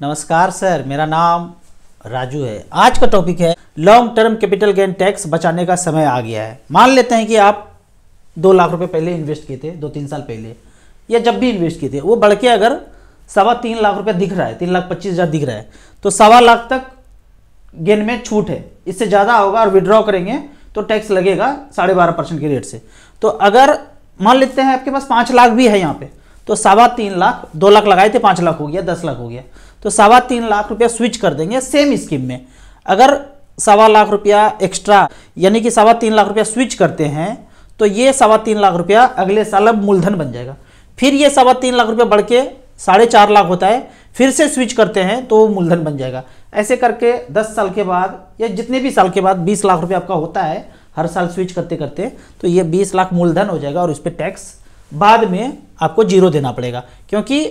नमस्कार सर, मेरा नाम राजू है। आज का टॉपिक है long term capital gain tax बचाने का समय आ गया है। मान लेते हैं कि आप 2 लाख रुपए पहले इन्वेस्ट किए थे, 2-3 साल पहले, या जब भी इन्वेस्ट किए थे, वो बढ़ के अगर 3.25 लाख रुपए दिख रहा है, 3,25,000 दिख रहा है, तो 1.25 लाख तक गेन में छूट है। इससे ज़्यादा होगा और विड्रॉ करेंगे तो टैक्स लगेगा 12.5% के रेट से। तो अगर मान लेते हैं आपके पास 5 लाख भी है यहाँ पे, तो 3.25 लाख, 2 लाख लगाए थे, 5 लाख हो गया, 10 लाख हो गया, तो 3.25 लाख रुपया स्विच कर देंगे सेम स्कीम में। अगर 1.25 लाख रुपया एक्स्ट्रा यानी कि 3.25 लाख रुपया स्विच करते हैं तो ये 3.25 लाख रुपया अगले साल अब मूलधन बन जाएगा। फिर ये 3.25 लाख रुपया बढ़ के 4.5 लाख होता है, फिर से स्विच करते हैं तो वो मूलधन बन जाएगा। ऐसे करके 10 साल के बाद या जितने भी साल के बाद 20 लाख रुपया आपका होता है हर साल स्विच करते करते, तो ये 20 लाख मूलधन हो जाएगा और उस पर टैक्स बाद में आपको 0 देना पड़ेगा, क्योंकि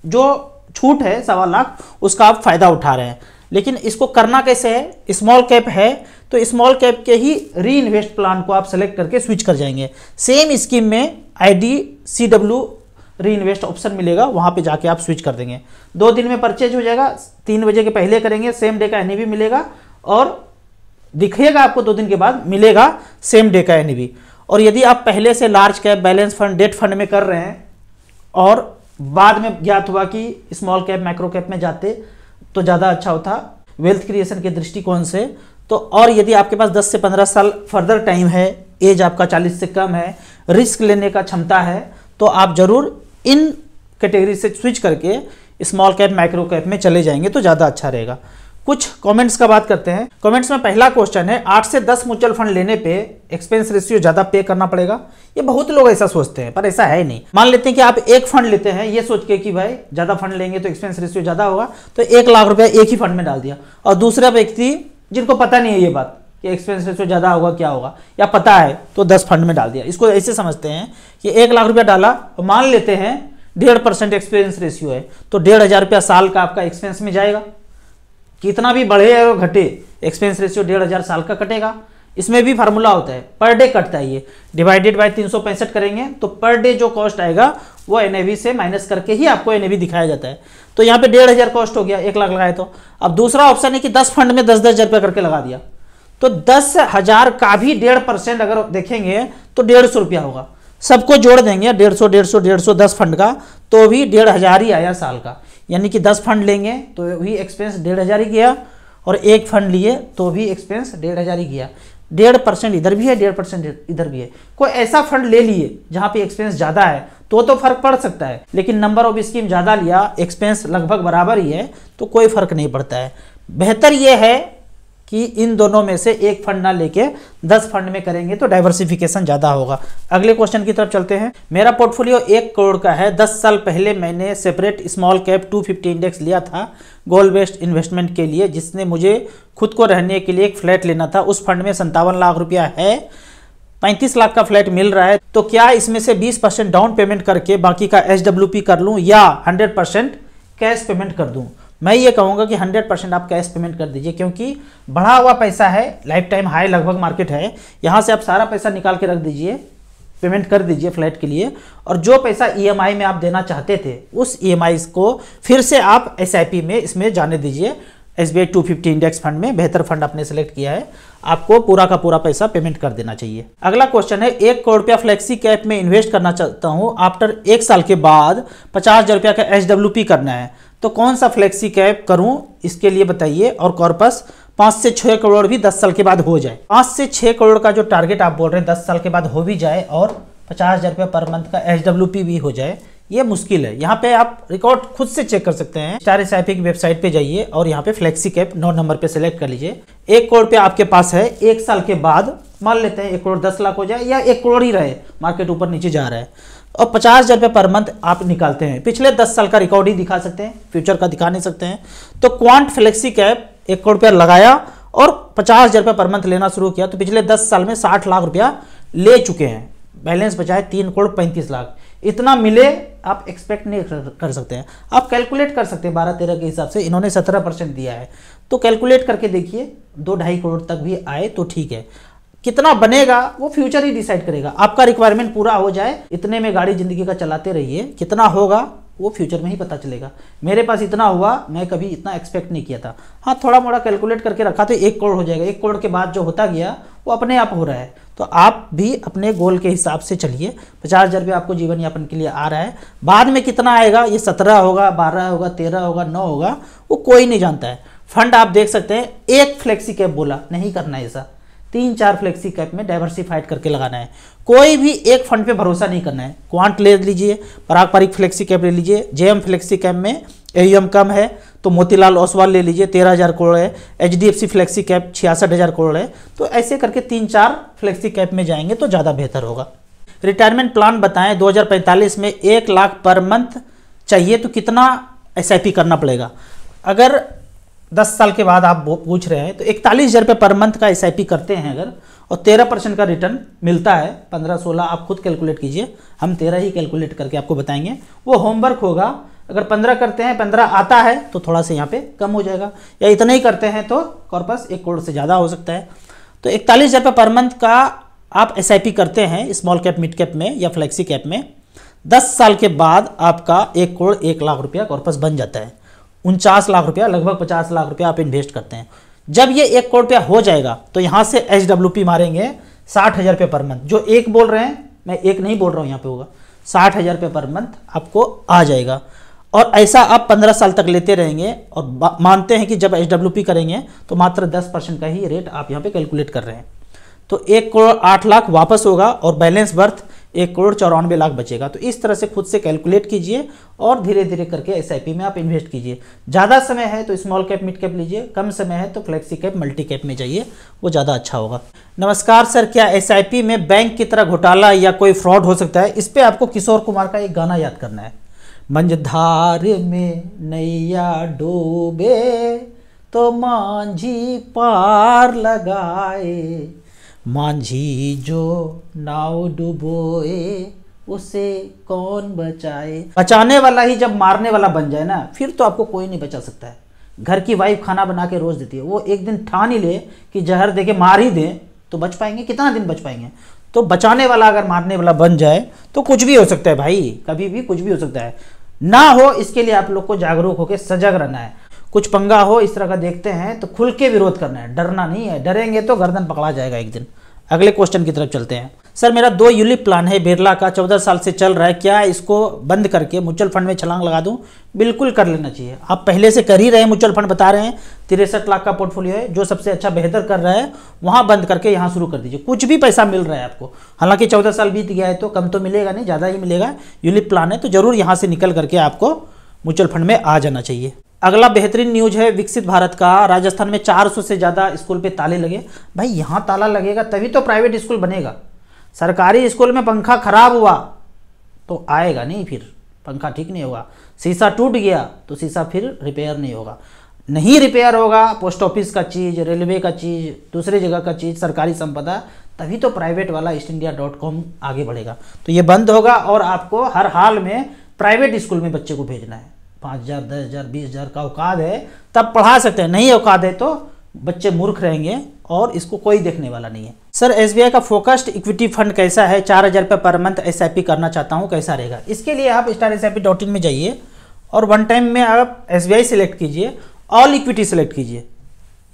जो छूट है 1.25 लाख उसका आप फायदा उठा रहे हैं। लेकिन इसको करना कैसे है? स्मॉल कैप है तो स्मॉल कैप के ही री इन्वेस्ट प्लान को आप सेलेक्ट करके स्विच कर जाएंगे। सेम स्कीम में IDCW री इन्वेस्ट ऑप्शन मिलेगा, वहां पे जाके आप स्विच कर देंगे। 2 दिन में परचेज हो जाएगा, 3 बजे के पहले करेंगे, सेम डे का NAV मिलेगा और दिखेगा आपको 2 दिन के बाद मिलेगा सेम डे का NAV। और यदि आप पहले से large cap, balance fund, debt fund में कर रहे हैं और बाद में ज्ञात हुआ कि स्मॉल कैप, माइक्रो कैप में जाते तो ज़्यादा अच्छा होता वेल्थ क्रिएशन के दृष्टिकोण से, तो और यदि आपके पास 10 से 15 साल फर्दर टाइम है, एज आपका 40 से कम है, रिस्क लेने का क्षमता है, तो आप जरूर इन कैटेगरी से स्विच करके स्मॉल कैप, माइक्रो कैप में चले जाएंगे तो ज़्यादा अच्छा रहेगा। कुछ कमेंट्स का बात करते हैं। कमेंट्स में पहला क्वेश्चन है, 8 से 10 म्यूचुअल फंड लेने पे एक्सपेंस रेशियो ज़्यादा पे करना पड़ेगा। ये बहुत लोग ऐसा सोचते हैं, पर ऐसा है नहीं। मान लेते हैं कि आप एक फंड लेते हैं ये सोच के कि भाई ज़्यादा फंड लेंगे तो एक्सपेंस रेशियो ज़्यादा होगा, तो 1 लाख रुपया एक ही फंड में डाल दिया, और दूसरा व्यक्ति जिनको पता नहीं है ये बात कि एक्सपेंस रेशियो ज़्यादा होगा क्या होगा, या पता है तो 10 फंड में डाल दिया। इसको ऐसे समझते हैं कि 1 लाख रुपया डाला, मान लेते हैं 1.5% एक्सपेंस रेशियो है, तो 1,500 रुपया साल का आपका एक्सपेंस में जाएगा। कितना भी बढ़े और घटे, एक्सपेंस रेशियो 1,500 साल का कटेगा। इसमें भी फार्मूला होता है, पर डे कटता है, ये डिवाइडेड बाय 365 करेंगे तो पर डे जो कॉस्ट आएगा वो NAV से माइनस करके ही आपको NAV दिखाया जाता है। तो यहाँ पे 1,500 कॉस्ट हो गया, 1 लाख लगाए तो। अब दूसरा ऑप्शन है कि 10 फंड में 10,000 रुपया करके लगा दिया, तो 10,000 का भी 1.5% अगर देखेंगे तो 150 रुपया होगा। सबको जोड़ देंगे 150, 10 फंड का, तो भी 1,500 ही आया साल का। यानी कि 10 फंड लेंगे तो भी एक्सपेंस 1,500 ही गया, और एक फंड लिए तो भी एक्सपेंस 1,500 ही गया। 1.5% इधर भी है, 1.5% इधर भी है। कोई ऐसा फंड ले लिए जहां पे एक्सपेंस ज़्यादा है तो फर्क पड़ सकता है, लेकिन नंबर ऑफ स्कीम ज़्यादा लिया, एक्सपेंस लगभग बराबर ही है, तो कोई फर्क नहीं पड़ता है। बेहतर यह है कि इन दोनों में से एक फंड ना लेके 10 फंड में करेंगे तो डाइवर्सिफिकेशन ज़्यादा होगा। अगले क्वेश्चन की तरफ चलते हैं। मेरा पोर्टफोलियो 1 करोड़ का है। 10 साल पहले मैंने सेपरेट स्मॉल कैप 250 इंडेक्स लिया था गोल बेस्ड इन्वेस्टमेंट के लिए, जिसने मुझे खुद को रहने के लिए एक फ्लैट लेना था। उस फंड में 57 लाख रुपया है, 35 लाख का फ्लैट मिल रहा है, तो क्या इसमें से 20% डाउन पेमेंट करके बाकी का SWP कर लूँ या 100% कैश पेमेंट कर दूँ? मैं ये कहूँगा कि 100% आप कैश पेमेंट कर दीजिए, क्योंकि बढ़ा हुआ पैसा है, लाइफ टाइम हाई लगभग मार्केट है, यहाँ से आप सारा पैसा निकाल के रख दीजिए, पेमेंट कर दीजिए फ्लैट के लिए, और जो पैसा EMI में आप देना चाहते थे उस EMI को फिर से आप SIP में इसमें जाने दीजिए। SBI 250 इंडेक्स फंड में बेहतर फंड आपने सेलेक्ट किया है, आपको पूरा का पूरा पैसा पेमेंट कर देना चाहिए। अगला क्वेश्चन है, 1 करोड़ रुपया फ्लेक्सी कैप में इन्वेस्ट करना चाहता हूँ, आफ्टर 1 साल के बाद 50,000 रुपया का SWP करना है, तो कौन सा फ्लेक्सी कैप करूं इसके लिए बताइए। और कॉर्पस 5 से 6 करोड़ भी 10 साल के बाद हो जाए। 5 से 6 करोड़ का जो टारगेट आप बोल रहे हैं 10 साल के बाद हो भी जाए और 50,000 रुपया पर मंथ का SWP भी हो जाए, ये मुश्किल है। यहाँ पे आप रिकॉर्ड खुद से चेक कर सकते हैं। स्टार SIP की वेबसाइट पे जाइए और यहाँ पे फ्लेक्सी कैप 9 नंबर पे सेलेक्ट कर लीजिए। 1 करोड़ रुपया आपके पास है, 1 साल के बाद मान लेते हैं 1 करोड़ 10 लाख हो जाए, या 1 करोड़ ही रहे, मार्केट ऊपर नीचे जा रहा है, और 50,000 रुपये पर मंथ आप निकालते हैं। पिछले 10 साल का रिकॉर्ड ही दिखा सकते हैं, फ्यूचर का दिखा नहीं सकते हैं। तो क्वांट फ्लेक्सी कैप 1 करोड़ रुपया लगाया और 50,000 रुपये पर मंथ लेना शुरू किया, तो पिछले 10 साल में 60 लाख रुपया ले चुके हैं, बैलेंस बचाए 3 करोड़ 35 लाख। इतना मिले आप एक्सपेक्ट नहीं कर सकते हैं। आप कैलकुलेट कर सकते हैं 12-13 के हिसाब से, इन्होंने 17% दिया है, तो कैलकुलेट करके देखिए 2-2.5 करोड़ तक भी आए तो ठीक है। कितना बनेगा वो फ्यूचर ही डिसाइड करेगा। आपका रिक्वायरमेंट पूरा हो जाए, इतने में गाड़ी जिंदगी का चलाते रहिए, कितना होगा वो फ्यूचर में ही पता चलेगा। मेरे पास इतना हुआ, मैं कभी इतना एक्सपेक्ट नहीं किया था। हाँ, थोड़ा मोड़ा कैलकुलेट करके रखा तो 1 करोड़ हो जाएगा। 1 करोड़ के बाद जो होता गया वो अपने आप हो रहा है। तो आप भी अपने गोल के हिसाब से चलिए। 50,000 रुपये आपको जीवन यापन के लिए आ रहा है। बाद में कितना आएगा, ये 17 होगा, 12 होगा, 13 होगा, 9 होगा, वो कोई नहीं जानता है। फंड आप देख सकते हैं, एक फ्लेक्सी कैप बोला, नहीं करना है ऐसा। 3-4 फ्लेक्सी कैप में डाइवर्सिफाइड करके लगाना है। कोई भी एक फंड पे भरोसा नहीं करना है। क्वांट ले लीजिए, पारंपरिक फ्लेक्सी कैप ले लीजिए। जेएम फ्लेक्सी कैप में एयूएम कम है तो मोतीलाल ओसवाल ले लीजिए, 13,000 करोड़ है। एचडीएफसी फ्लेक्सी कैप 66,000 करोड़ है। तो ऐसे करके 3-4 फ्लेक्सी कैप में जाएंगे तो ज़्यादा बेहतर होगा। रिटायरमेंट प्लान बताएं, 2045 में 1 लाख पर मंथ चाहिए तो कितना एसआईपी करना पड़ेगा। अगर 10 साल के बाद आप पूछ रहे हैं तो 41,000 रुपये पर मंथ का एसआईपी करते हैं अगर, और 13% का रिटर्न मिलता है, 15-16 आप खुद कैलकुलेट कीजिए, हम 13 ही कैलकुलेट करके आपको बताएंगे। वो होमवर्क होगा। अगर 15 करते हैं, 15 आता है तो थोड़ा सा यहाँ पे कम हो जाएगा, या इतना ही करते हैं तो कॉर्पस 1 करोड़ से ज़्यादा हो सकता है। तो 41,000 रुपये पर मंथ का आप एसआईपी करते हैं स्मॉल कैप, मिड कैप में या फ्लेक्सी कैप में, 10 साल के बाद आपका 1 करोड़ 1 लाख रुपया कॉर्पस बन जाता है। 49 लाख रुपया, लगभग 50 लाख रुपया आप इन्वेस्ट करते हैं। जब ये 1 करोड़ रुपया हो जाएगा तो यहाँ से एचडब्ल्यूपी मारेंगे 60,000 रुपये पर मंथ। जो एक बोल रहे हैं, मैं एक नहीं बोल रहा हूँ, यहाँ पे होगा 60,000 रुपये पर मंथ आपको आ जाएगा। और ऐसा आप 15 साल तक लेते रहेंगे। और मानते हैं कि जब एचडब्ल्यूपी करेंगे तो मात्र 10% का ही रेट आप यहाँ पे कैलकुलेट कर रहे हैं। तो 1 करोड़ 8 लाख वापस होगा और बैलेंस बर्थ 1 करोड़ 94 लाख बचेगा। तो इस तरह से खुद से कैलकुलेट कीजिए और धीरे धीरे करके एसआईपी में आप इन्वेस्ट कीजिए। ज़्यादा समय है तो स्मॉल कैप, मिड कैप लीजिए, कम समय है तो फ्लेक्सी कैप, मल्टी कैप में जाइए, वो ज़्यादा अच्छा होगा। नमस्कार सर, क्या एसआईपी में बैंक की तरह घोटाला या कोई फ्रॉड हो सकता है? इस पर आपको किशोर कुमार का एक गाना याद करना है। मंझधार में नैया डूबे तो मांझी पार लगाए, मांझी जो नाव डुबोए उसे कौन बचाए। बचाने वाला ही जब मारने वाला बन जाए ना, फिर तो आपको कोई नहीं बचा सकता है। घर की वाइफ खाना बना के रोज देती है, वो एक दिन ठान ही ले कि जहर दे के मार ही दे तो बच पाएंगे? कितना दिन बच पाएंगे? तो बचाने वाला अगर मारने वाला बन जाए तो कुछ भी हो सकता है भाई, कभी भी कुछ भी हो सकता है। ना हो इसके लिए आप लोग को जागरूक होकर सजग रहना है। कुछ पंगा हो इस तरह का देखते हैं तो खुल के विरोध करना है, डरना नहीं है। डरेंगे तो गर्दन पकड़ा जाएगा एक दिन। अगले क्वेश्चन की तरफ चलते हैं। सर, मेरा 2 यूलिप प्लान है बिरला का, 14 साल से चल रहा है, क्या इसको बंद करके म्यूचुअल फंड में छलांग लगा दूं? बिल्कुल कर लेना चाहिए। आप पहले से कर ही रहे हैं, म्यूचुअल फंड बता रहे हैं, 63 लाख का पोर्टफोलियो है, जो सबसे अच्छा बेहतर कर रहा है वहां बंद करके यहाँ शुरू कर दीजिए। कुछ भी पैसा मिल रहा है आपको, हालांकि 14 साल बीत गया है तो कम तो मिलेगा नहीं, ज़्यादा ही मिलेगा। यूलिप प्लान है तो जरूर यहाँ से निकल करके आपको म्यूचुअल फंड में आ जाना चाहिए। अगला बेहतरीन न्यूज है विकसित भारत का। राजस्थान में 400 से ज़्यादा स्कूल पे ताले लगे। भाई यहाँ ताला लगेगा तभी तो प्राइवेट स्कूल बनेगा। सरकारी स्कूल में पंखा खराब हुआ तो आएगा नहीं, फिर पंखा ठीक नहीं होगा। शीशा टूट गया तो शीशा फिर रिपेयर नहीं होगा। नहीं रिपेयर होगा पोस्ट ऑफिस का चीज़, रेलवे का चीज़, दूसरी जगह का चीज़, सरकारी संपदा, तभी तो प्राइवेट वाला ईस्टइंडिया.com आगे बढ़ेगा। तो ये बंद होगा और आपको हर हाल में प्राइवेट स्कूल में बच्चे को भेजना है। 5,000, 10,000, 20,000 का औकात है तब पढ़ा सकते हैं, नहीं औकात है तो बच्चे मूर्ख रहेंगे और इसको कोई देखने वाला नहीं है। सर, एसबीआई का फोकस्ड इक्विटी फंड कैसा है? 4,000 रुपये पर मंथ एसआईपी करना चाहता हूँ, कैसा रहेगा? इसके लिए आप StarSIP.in में जाइए और वन टाइम में आप एसबीआई सेलेक्ट कीजिए, ऑल इक्विटी सेलेक्ट कीजिए।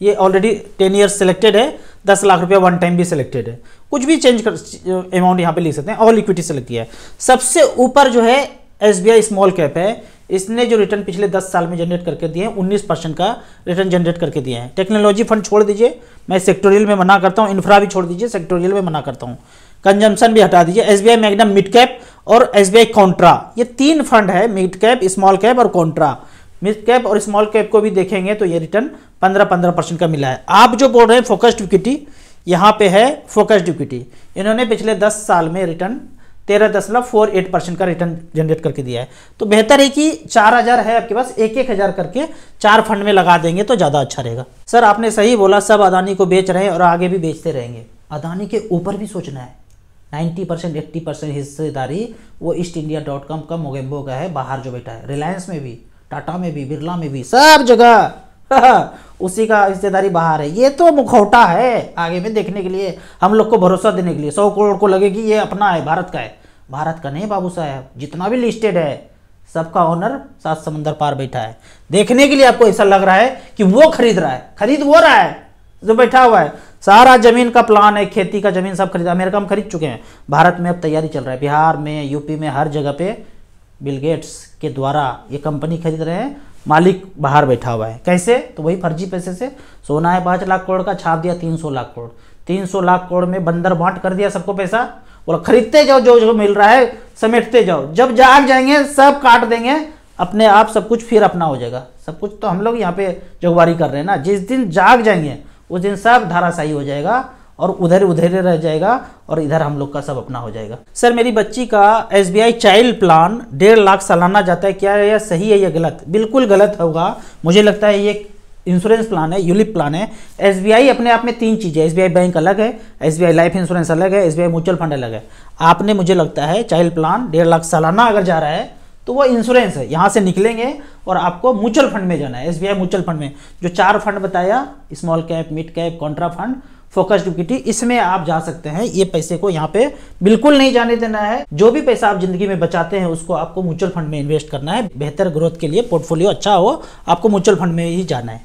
ये ऑलरेडी 10 ईयर्स सेलेक्टेड है, 10 लाख रुपया वन टाइम भी सिलेक्टेड है। कुछ भी चेंज कर अमाउंट यहाँ पे ले सकते हैं। ऑल इक्विटी सेलेक्ट किया है। सबसे ऊपर जो है एसबीआई स्मॉल कैप है। इसने जो रिटर्न पिछले 10 साल में जनरेट करके दिए हैं, 19% का रिटर्न जनरेट करके दिए हैं। टेक्नोलॉजी फंड छोड़ दीजिए, मैं सेक्टोरियल में मना करता हूँ। इंफ्रा भी छोड़ दीजिए, सेक्टोरियल में मना करता हूँ। कंजम्पशन भी हटा दीजिए। एसबीआई मैग्नम मिड कैप और एसबीआई कॉन्ट्रा, ये 3 फंड है, मिड कैप, स्मॉल कैप और कॉन्ट्रा। मिड कैप और स्मॉल कैप को भी देखेंगे तो ये रिटर्न 15% का मिला है। आप जो बोल रहे हैं फोकस्ड इक्विटी, यहाँ पे है फोकस्ड इक्विटी। इन्होंने पिछले 10 साल में रिटर्न 13.48% का रिटर्न जनरेट करके दिया है। तो बेहतर है कि 4,000 है आपके पास, 1,000 करके 4 फंड में लगा देंगे तो ज़्यादा अच्छा रहेगा। सर, आपने सही बोला, सब अदानी को बेच रहे हैं और आगे भी बेचते रहेंगे। अदानी के ऊपर भी सोचना है। 90% 80% हिस्सेदारी वो ईस्टइंडिया.com का, मोगेम्बो का है, बाहर जो बैठा है। रिलायंस में भी, टाटा में भी, बिरला में भी, सब जगह उसी का हिस्सेदारी बाहर है। ये तो मुखौटा है आगे में देखने के लिए, हम लोग को भरोसा देने के लिए। 100 करोड़ को लगे कि ये अपना है, भारत का है। भारत का नहीं बाबू साहब, जितना भी लिस्टेड है सबका ओनर 7 समंदर पार बैठा है। देखने के लिए आपको ऐसा लग रहा है कि वो खरीद रहा है, खरीद वो रहा है जो बैठा हुआ है। सारा जमीन का प्लान है, खेती का जमीन सब खरीदा, अमेरिका में खरीद चुके हैं। भारत में अब तैयारी चल रहा है, बिहार में, यूपी में, हर जगह पे बिल गेट्स के द्वारा ये कंपनी खरीद रहे हैं। मालिक बाहर बैठा हुआ है। कैसे? तो वही फर्जी पैसे से। सोना है 5 लाख करोड़ का, छाप दिया 300 लाख करोड़। 300 लाख करोड़ में बंदर बांट कर दिया सबको पैसा। बोला खरीदते जाओ, जो जो मिल रहा है समेटते जाओ, जब जाग जाएंगे सब काट देंगे अपने आप, सब कुछ फिर अपना हो जाएगा। सब कुछ तो हम लोग यहाँ पे जोगवारी कर रहे हैं ना। जिस दिन जाग जाएंगे उस दिन सब धाराशाही हो जाएगा और उधर उधर रह जाएगा और इधर हम लोग का सब अपना हो जाएगा। सर मेरी बच्ची का SBI चाइल्ड प्लान 1.5 लाख सालाना जाता है, क्या यह सही है या गलत? बिल्कुल गलत होगा। मुझे लगता है ये इंश्योरेंस प्लान है, यूलिप प्लान है। SBI अपने आप में 3 चीज़ें, SBI बैंक अलग है, SBI लाइफ इंश्योरेंस अलग है, SBI म्यूचुअल फंड अलग है। आपने, मुझे लगता है चाइल्ड प्लान 1.5 लाख सालाना अगर जा रहा है तो वो इंश्योरेंस है। यहाँ से निकलेंगे और आपको म्यूचुअल फंड में जाना है, SBI म्यूचुअल फंड में। जो 4 फंड बताया, small cap, mid cap, Contra fund, focused equity, इसमें आप जा सकते हैं। ये पैसे को यहाँ पे बिल्कुल नहीं जाने देना है। जो भी पैसा आप जिंदगी में बचाते हैं उसको आपको म्यूचुअल फंड में इन्वेस्ट करना है। बेहतर ग्रोथ के लिए, पोर्टफोलियो अच्छा हो, आपको म्यूचुअल फंड में ही जाना है।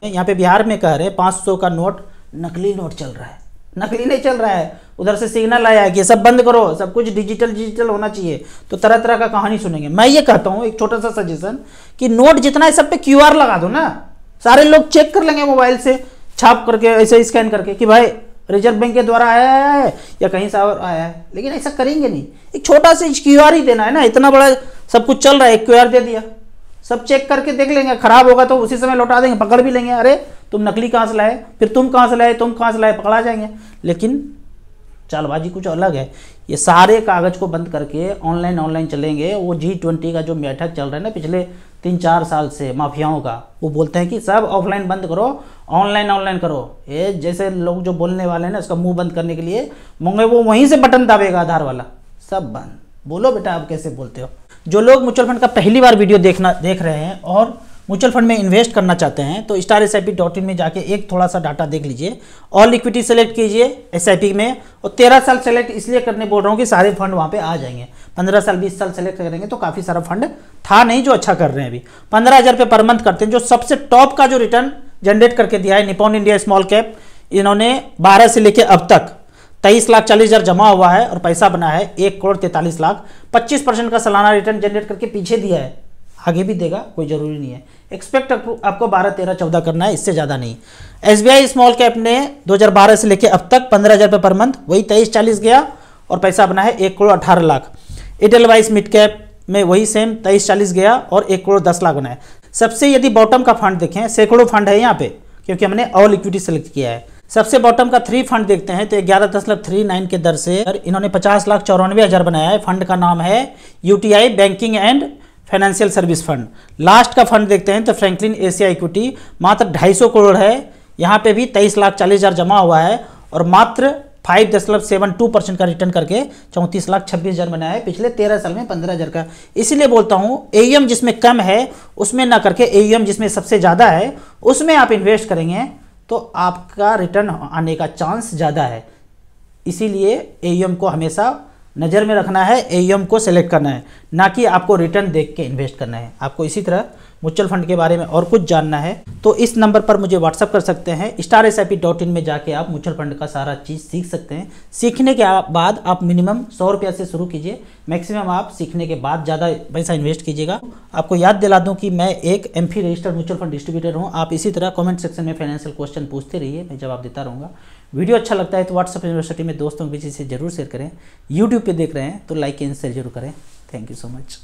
यहाँ पे बिहार में कह रहे हैं 500 का नोट, नकली नोट चल रहा है। नकली नहीं चल रहा है, उधर से सिग्नल आया है कि सब बंद करो, सब कुछ डिजिटल होना चाहिए। तो तरह तरह का कहानी सुनेंगे। मैं ये कहता हूँ, एक छोटा सा सजेशन, कि नोट जितना है सब पे QR लगा दो ना, सारे लोग चेक कर लेंगे मोबाइल से, छाप करके, ऐसे स्कैन करके कि भाई रिजर्व बैंक के द्वारा आया है या कहीं से और आया है। लेकिन ऐसा करेंगे नहीं, एक छोटा सा QR ही देना है ना। इतना बड़ा सब कुछ चल रहा है, एक QR दे दिया, सब चेक करके देख लेंगे। खराब होगा तो उसी समय लौटा देंगे, पकड़ भी लेंगे। अरे तुम नकली कहाँ से लाए, फिर तुम कहाँ से लाए, तुम कहाँ से लाए, पकड़ा जाएंगे। लेकिन चालबाजी कुछ अलग है। ये सारे कागज को बंद करके ऑनलाइन चलेंगे। वो G20 का जो बैठक चल रहा है ना पिछले 3-4 साल से माफियाओं का, वो बोलते हैं कि सब ऑफलाइन बंद करो, ऑनलाइन करो। ये जैसे लोग जो बोलने वाले हैं ना, उसका मुंह बंद करने के लिए मंगे वो वहीं से बटन दाबेगा, आधार वाला सब बंद। बोलो बेटा आप कैसे बोलते हो। जो लोग म्यूचुअल फंड का पहली बार वीडियो देख रहे हैं और म्यूचुअल फंड में इन्वेस्ट करना चाहते हैं तो StarSIP.in में जाके एक थोड़ा सा डाटा देख लीजिए। ऑल इक्विटी सेलेक्ट कीजिए SIP में, और 13 साल सेलेक्ट इसलिए करने बोल रहा हूँ कि सारे फंड वहाँ पे आ जाएंगे। 15 साल 20 साल सेलेक्ट करेंगे तो काफ़ी सारा फंड था नहीं जो अच्छा कर रहे हैं। अभी 15,000 रुपये पर मंथ करते हैं। जो सबसे टॉप का जो रिटर्न जनरेट करके दिया है निपॉन इंडिया स्मॉल कैप, इन्होंने 12 से लेकर अब तक 23,40,000 जमा हुआ है और पैसा बना है 1,43,00,000। 25% का सालाना रिटर्न जनरेट करके पीछे दिया है, आगे भी देगा, कोई जरूरी नहीं है। एक्सपेक्ट आपको 12, 13, 14 करना है, इससे ज़्यादा नहीं। SBI स्मॉल कैप ने 2012 से लेकर अब तक 15,000 रुपये पर मंथ, वही 23-40 गया और पैसा बना है 1,18,00,000। एडलवाइस मिड कैप में वही सेम 23-40 गया और 1,10,00,000 बना है। सबसे यदि बॉटम का फंड देखें, सैकड़ों फंड है यहाँ पे, क्योंकि हमने ऑल इक्विटी सेलेक्ट किया है। सबसे बॉटम का 3 फंड देखते हैं तो 11.39 के दर से इन्होंने 50,94,000 बनाया है। फंड का नाम है UTI banking and financial service fund. Last का फंड देखते हैं तो फ्रैंकलिन एशिया इक्विटी, मात्र 250 करोड़ है। यहाँ पे भी 23,40,000 जमा हुआ है और मात्र 5.72% का रिटर्न करके 34,26,000 बनाया है पिछले 13 साल में 15,000 का। इसीलिए बोलता हूँ AUM जिसमें कम है उसमें ना करके AUM जिसमें सबसे ज़्यादा है उसमें आप इन्वेस्ट करेंगे तो आपका रिटर्न आने का चांस ज़्यादा है। इसीलिए AUM को हमेशा नज़र में रखना है, AUM को सेलेक्ट करना है, ना कि आपको रिटर्न देख के इन्वेस्ट करना है। आपको इसी तरह म्यूचुअल फंड के बारे में और कुछ जानना है तो इस नंबर पर मुझे व्हाट्सअप कर सकते हैं। StarSIP.in में जाके आप म्यूचुअल फंड का सारा चीज़ सीख सकते हैं। सीखने के बाद आप मिनिमम 100 रुपया से शुरू कीजिए, मैक्सिमम आप सीखने के बाद ज़्यादा पैसा इन्वेस्ट कीजिएगा। आपको याद दिला दूं कि मैं एक MFI registered mutual fund distributor हूँ। आप इसी तरह कमेंट सेक्शन में फाइनेंशियल क्वेश्चन पूछते रहिए, मैं जवाब देता रहूँगा। वीडियो अच्छा लगता है तो व्हाट्सएप यूनिवर्सिटी में दोस्तों के बीच इसे जरूर शेयर करें। यूट्यूब पे देख रहे हैं तो लाइक एंड शेयर जरूर करें। Thank you so much.